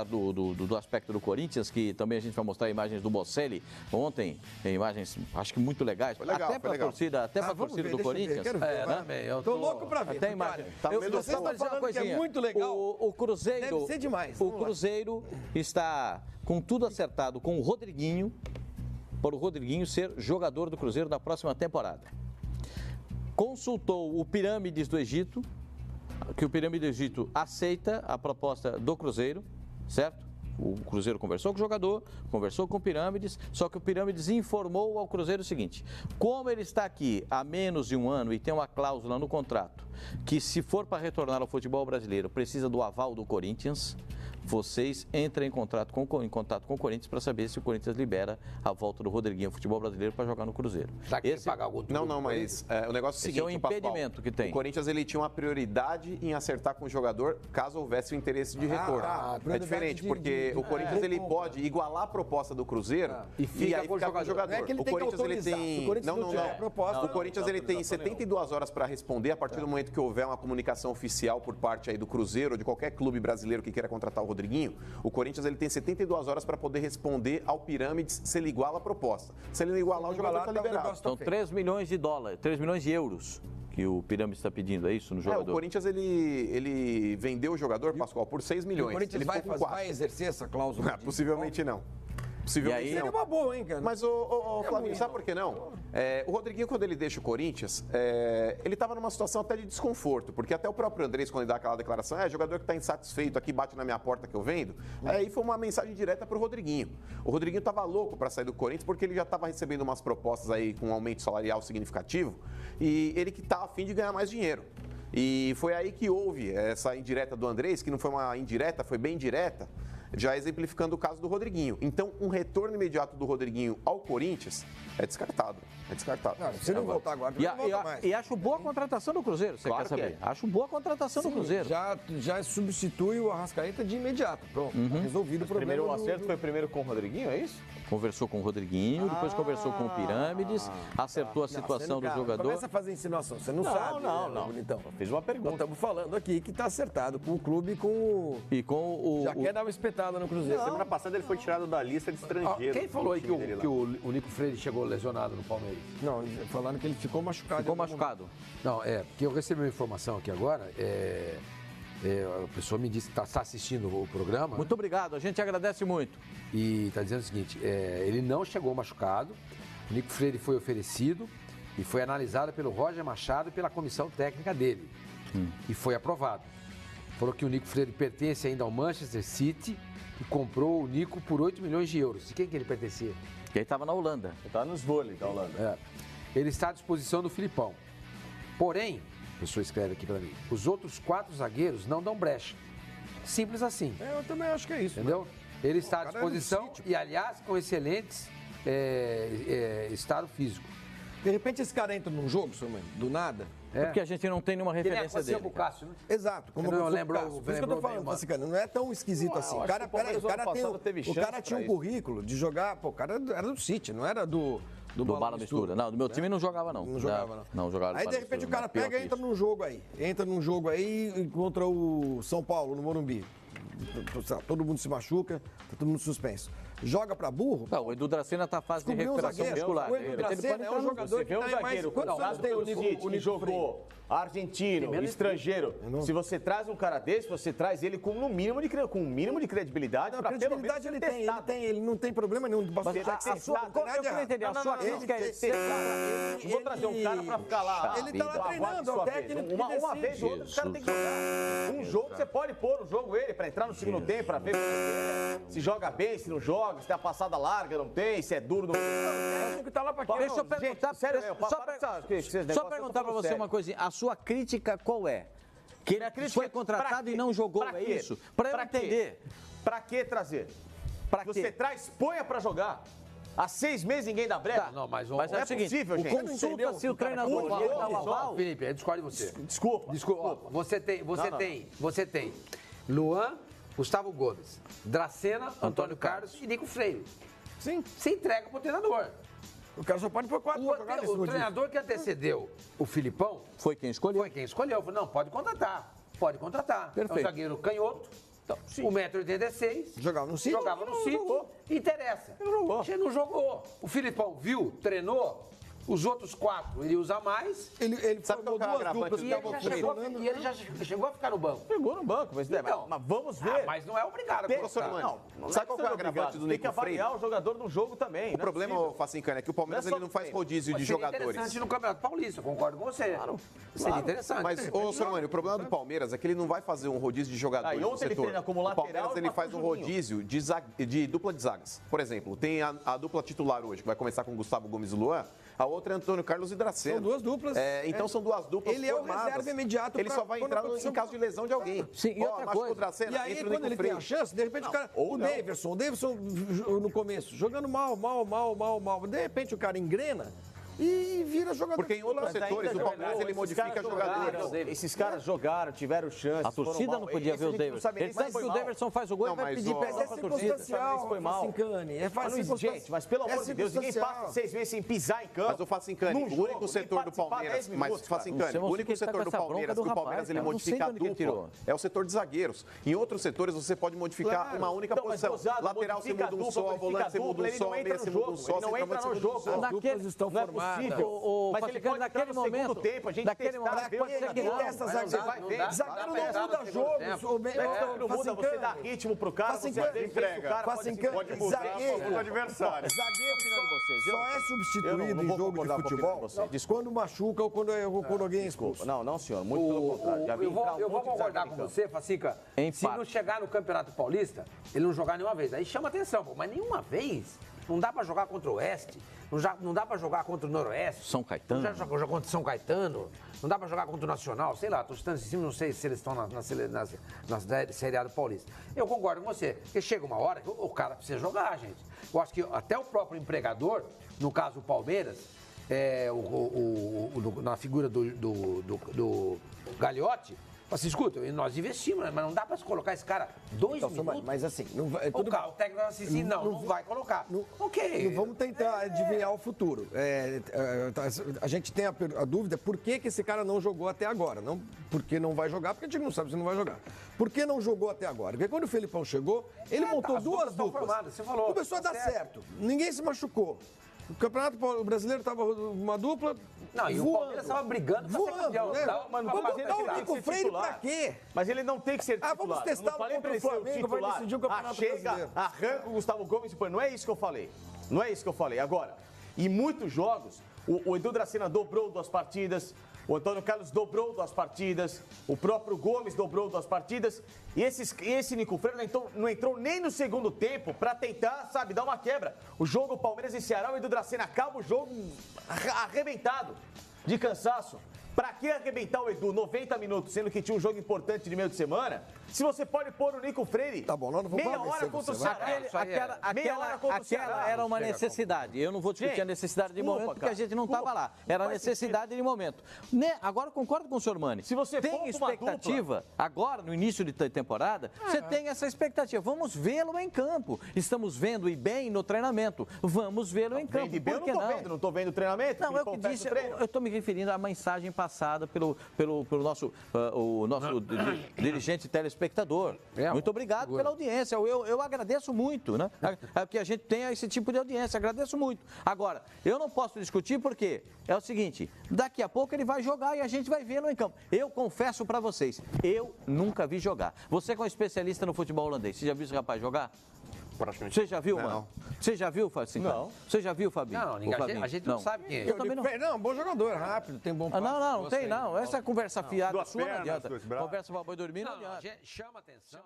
Do aspecto do Corinthians, que também a gente vai mostrar imagens do Bocelli ontem, imagens acho que muito legais, legal, até para a torcida, torcida do Corinthians. Eu tô louco para ver. Até imagem. Você está falando que é muito legal. O Cruzeiro, deve ser demais. O Cruzeiro está com tudo acertado com o Rodriguinho, para o Rodriguinho ser jogador do Cruzeiro na próxima temporada. Consultou o Pirâmides do Egito, que o Pirâmides do Egito aceita a proposta do Cruzeiro, certo? O Cruzeiro conversou com o jogador, conversou com o Pirâmides, só que o Pirâmides informou ao Cruzeiro o seguinte: como ele está aqui há menos de um ano e tem uma cláusula no contrato que, se for para retornar ao futebol brasileiro, precisa do aval do Corinthians, vocês entrem em contato com o Corinthians para saber se o Corinthians libera a volta do Rodriguinho ao futebol brasileiro para jogar no Cruzeiro. Pagar algum não, mas o negócio é o seguinte, é o impedimento que tem. O Corinthians ele tinha uma prioridade em acertar com o jogador caso houvesse o interesse de retorno. É diferente, porque o Corinthians ele pode igualar a proposta do Cruzeiro e aí ficar com o jogador. Não é que ele o tem Corinthians que ele tem não. O Corinthians ele tem 72 horas para responder a partir do momento que houver uma comunicação oficial por parte aí do Cruzeiro ou de qualquer clube brasileiro que queira contratar o Rodriguinho. O Corinthians ele tem 72 horas para poder responder ao Pirâmides se ele iguala a proposta. Se ele não igualar, o jogador está liberado. São 3 milhões de dólares, 3 milhões de euros que o Pirâmides está pedindo, é isso, no jogador? O Corinthians ele vendeu o jogador, Pascoal, por 6 milhões. O Corinthians vai exercer essa cláusula? Possivelmente não. E aí, seria uma boa, hein, cara? Mas, Flávio, sabe por que não? O Rodriguinho, quando ele deixa o Corinthians, ele estava numa situação até de desconforto, porque até o próprio Andrés, quando ele dá aquela declaração, jogador que está insatisfeito aqui, bate na minha porta que eu vendo, aí foi uma mensagem direta para o Rodriguinho. O Rodriguinho estava louco para sair do Corinthians, porque ele já estava recebendo umas propostas aí com um aumento salarial significativo, e ele que está a fim de ganhar mais dinheiro. E foi aí que houve essa indireta do Andrés, que não foi uma indireta, foi bem direta, já exemplificando o caso do Rodriguinho. Então, um retorno imediato do Rodriguinho ao Corinthians é descartado. É descartado. Não, se ele não voltar agora, não volta mais. E acho boa a contratação do Cruzeiro, você quer saber? Acho boa a contratação do Cruzeiro. Já substitui o Arrascaeta de imediato. Pronto, tá resolvido o problema. Primeiro o acerto foi primeiro com o Rodriguinho, é isso? Conversou com o Rodriguinho, depois conversou com o Pirâmides, acertou a situação do jogador. Começa a fazer insinuação, você não sabe. Não. Então, fiz uma pergunta. Estamos falando aqui que está acertado com o clube e com o... Já quer dar uma espetada no Cruzeiro. Semana passada ele foi tirado da lista de estrangeiros. Quem falou aí que o Nico Freire chegou lesionado no Palmeiras? Não, falando que ele ficou machucado. Ficou machucado? Não, porque eu recebi uma informação aqui agora, a pessoa me disse que está assistindo o programa. Muito obrigado, a gente agradece muito. E está dizendo o seguinte, ele não chegou machucado, o Nico Freire foi oferecido e foi analisado pelo Roger Machado e pela comissão técnica dele. E foi aprovado. Falou que o Nico Freire pertence ainda ao Manchester City e comprou o Nico por 8 milhões de euros. E quem que ele pertencia? Que ele estava na Holanda. Ele estava nos vôlei da Holanda. Ele está à disposição do Filipão. Porém, a pessoa escreve aqui para mim, os outros 4 zagueiros não dão brecha. Simples assim. Eu também acho que é isso. Entendeu? Ele está à disposição e, aliás, com excelentes estado físico. De repente esse cara entra num jogo, seu mãe, do nada. Porque a gente não tem nenhuma referência dele. Com o Cássio, né? Exato. Como eu lembro. Por isso que eu tô falando, Franciscano, não é tão esquisito assim. O cara tinha um currículo de jogar. Pô, o cara era do City, não era do Bala Mistura. Não, do meu time não jogava, não. Não jogava, não. Não jogava. Aí, de repente, o cara pega e entra num jogo aí. Entra num jogo aí contra o São Paulo, no Morumbi. Todo mundo se machuca, tá todo mundo suspenso. Joga pra burro? Não, o Edu Dracena tá fase de recuperação muscular. O Edu Dracena é um jogador que tá mais... Quantos anos tem o Nico que jogou argentino, estrangeiro? Se você traz um cara desse, você traz ele com um mínimo de credibilidade. Não, credibilidade ele não tem problema nenhum. Eu queria entender, a sua crítica é... Vou trazer um cara pra ficar lá. Ele tá lá treinando, o técnico uma vez ou outra, o cara tem que jogar. Um jogo, você pode pôr no jogo ele pra entrar no segundo tempo, pra ver se joga bem, se não joga. Se tem a passada larga, não tem, se é duro, não tem. Deixa eu perguntar, só perguntar pra você uma coisinha. A sua crítica qual é? Que ele foi contratado e não jogou, é isso? Pra eu entender. Pra que trazer? Você traz, ponha pra jogar. Há 6 meses ninguém dá brecha. Não, mas é possível, gente. Consulta se o treinador dá o aval. Felipe, eu discordo de você. Desculpa. Você tem Luan, Gustavo Gomes, Dracena, Antônio Carlos e Nico Freire. Sim. Se entrega pro treinador. O cara só pode pôr 4 pra jogar nesse O treinador que antecedeu o Filipão foi quem escolheu. Falou, não, pode contratar. Perfeito. É um zagueiro canhoto, Então, 1,86 m. Jogava no sítio? Jogava no sítio. Interessa. Ele não jogou. O Filipão viu, treinou. Os outros 4 ele usa mais. Ele Sabe formou qual que é a duas duplas E que ele, estavam já chegou a ficar no banco. Pegou no banco, mas, Então, mas vamos ver. Mas não é obrigado a Professor colocar. Mano, Não sabe qual que é o obrigado. agravante do Tem que Nico Freire? avaliar o jogador no jogo também. O problema, Facincani, é que o Palmeiras Não é só ele não faz treino. rodízio de Mas seria jogadores. interessante no Campeonato Paulista, concordo com você. Seria interessante. Mas, ô, Sormani, o problema do Palmeiras é que ele não vai fazer um rodízio de jogadores Ah, e no ontem ele setor. treina como O lateral Palmeiras e ele faz um marca o Juninho. rodízio de dupla de zagas. Por exemplo, tem a dupla titular hoje, que vai começar com Gustavo Gomes e Luan. A outra é Antônio Carlos e Dracena. São duas duplas. Então são duas duplas Ele é o formadas. reserva imediato Ele pra só vai quando entrar acontecer em caso de lesão de alguém. Sim, e outra machucou coisa. o Dracena, E aí, entra o quando Nico ele Freire. tem a chance, de repente o cara. O Daverson no começo, jogando mal. De repente o cara engrena e vira jogador. Porque em outros titular. setores o Palmeiras ele modifica jogadores. Esses caras jogaram, tiveram chance. A torcida não podia ver o Daverson. Ele sabe que o Daverson faz o gol e Não, vai mas pedir o- perdão É pra torcida. circunstancial, foi mal. Facincani. É Mas, gente, mas pelo amor de Deus, ninguém passa 6 meses sem pisar em campo. Mas o Facincani, Num o jogo, único tem setor que do participar Palmeiras, 10 minutos, mas Facincani, Não sei o único que ele tá setor com do essa bronca Palmeiras do que o Palmeiras rapaz, ele cara. Não sei modifica de onde que ele dupla tirou. é o setor de zagueiros. Em outros setores você pode modificar uma única Então, mas posição. Gozado, Lateral você modifica muda um a só, dupla, volante você muda um ele só, não meia entra você no muda um jogo, só, ele não entra centroavante no você muda um jogo. só. As duplas estão Não é formadas. possível. Mas ele pode naquele entrar no segundo momento, tempo, a gente naquele testar, momento, ver pode o ser que jogador. não. Essa Mas zagueiro não dá pra zagueiro entrar não no muda segundo jogo. tempo. Não muda, você dá ritmo pro cara, você Facincani, vê que o cara pode se Facincani, pode mudar. zagueiro. o adversário. Zagueiro só é Eu substituído não em vou jogo de concordar com a futebol opinião de vocês. quando machuca ou quando alguém é expulso. Não, senhor, muito pelo contrário. Já vi Eu entrar um vou monte de concordar zagueiro com em campo. você, Facica. Se Empate. não chegar no Campeonato Paulista, ele não jogar nenhuma vez. Aí chama atenção, pô, mas nenhuma vez. Não dá pra jogar contra o Oeste, não dá pra jogar contra o Noroeste. São Caetano. Não dá pra jogar contra o São Caetano, não dá pra jogar contra o Nacional, sei lá, tô citando em cima, não sei se eles estão na Série A do Paulista. Eu concordo com você, porque chega uma hora que o cara precisa jogar, gente. Eu acho que até o próprio empregador, no caso o Palmeiras, na figura do Gagliotti, fala assim, escuta, nós investimos, né, mas não dá pra se colocar esse cara 2 minutos. Mas assim, não vai, O tudo técnico vai assim, não vai colocar. Ok. Não vamos tentar adivinhar o futuro. A gente tem a dúvida por que esse cara não jogou até agora. Não porque não vai jogar, porque a gente não sabe se não vai jogar. Por que não jogou até agora? Porque quando o Felipão chegou, ele montou as duas duplas estão duplas. formadas, você falou, Começou a tá dar certo. certo. Ninguém se machucou. O Campeonato Brasileiro estava uma dupla. Não, e o Palmeiras estava brigando pra ser campeão. Né? Tava- Mas não Vamos tá dizendo botar que o ele tem Nico que ser Freire titular. pra quê? Mas ele não tem que ser titular. vamos testá-lo Não falei contra pra o ele ser Flamengo, vai titular. decidir o Campeonato Chega, Brasileiro. arranca o Gustavo Gomes e põe. Não é isso que eu falei. Não é isso que eu falei. Agora, em muitos jogos, o Edu Dracena dobrou 2 partidas, o Antônio Carlos dobrou 2 partidas, o próprio Gomes dobrou 2 partidas, e esse Nico Freire não entrou nem no segundo tempo pra tentar, sabe, dar uma quebra. O jogo Palmeiras e Ceará, o Edu Dracena acaba o jogo arrebentado de cansaço. Pra que arrebentar o Edu 90 minutos, sendo que tinha um jogo importante de meio de semana, se você pode pôr o Nico Freire Tá bom, nós não vamos meia convencer hora contra o você, vai. Ceará? Isso aí é. Meia hora contra o Ceará. Aquela era uma necessidade. Eu não vou discutir Gente, a necessidade de desculpa, momento, porque cara, a gente não estava desculpa. lá. Era a Não faz necessidade de momento. Agora, concordo com o senhor Mani. Se você tem poupa uma expectativa, agora, no início de temporada, você tem essa expectativa. Vamos vê-lo em campo. Estamos vendo e bem no treinamento. Vamos vê-lo em campo. Vende bem, eu Por que não tô não? vendo, não tô vendo o treinamento. Não, é o que Filipão disse, fecha o treino. eu estou me referindo à mensagem passada pelo nosso, dirigente telespectador. Muito obrigado pela audiência. Eu agradeço muito, né? Que a gente tenha esse tipo de audiência. Agradeço muito. Agora, eu não posso discutir porque é o seguinte: daqui a pouco ele vai jogar e a gente vai vê-lo em campo. Eu confesso para vocês, eu nunca vi jogar. Você que é um especialista no futebol holandês, você já viu esse rapaz jogar? Você já viu, mano? Você já viu, Facinho? Não. Você já viu, Fabinho? Não, a gente não sabe quem é. Eu também não. Não, bom jogador, rápido, tem bom passe. Não tem não. Essa conversa fiada Duas sua não pernas, adianta. dois braços. Conversa pra boi dormir não Não, adianta. chama atenção.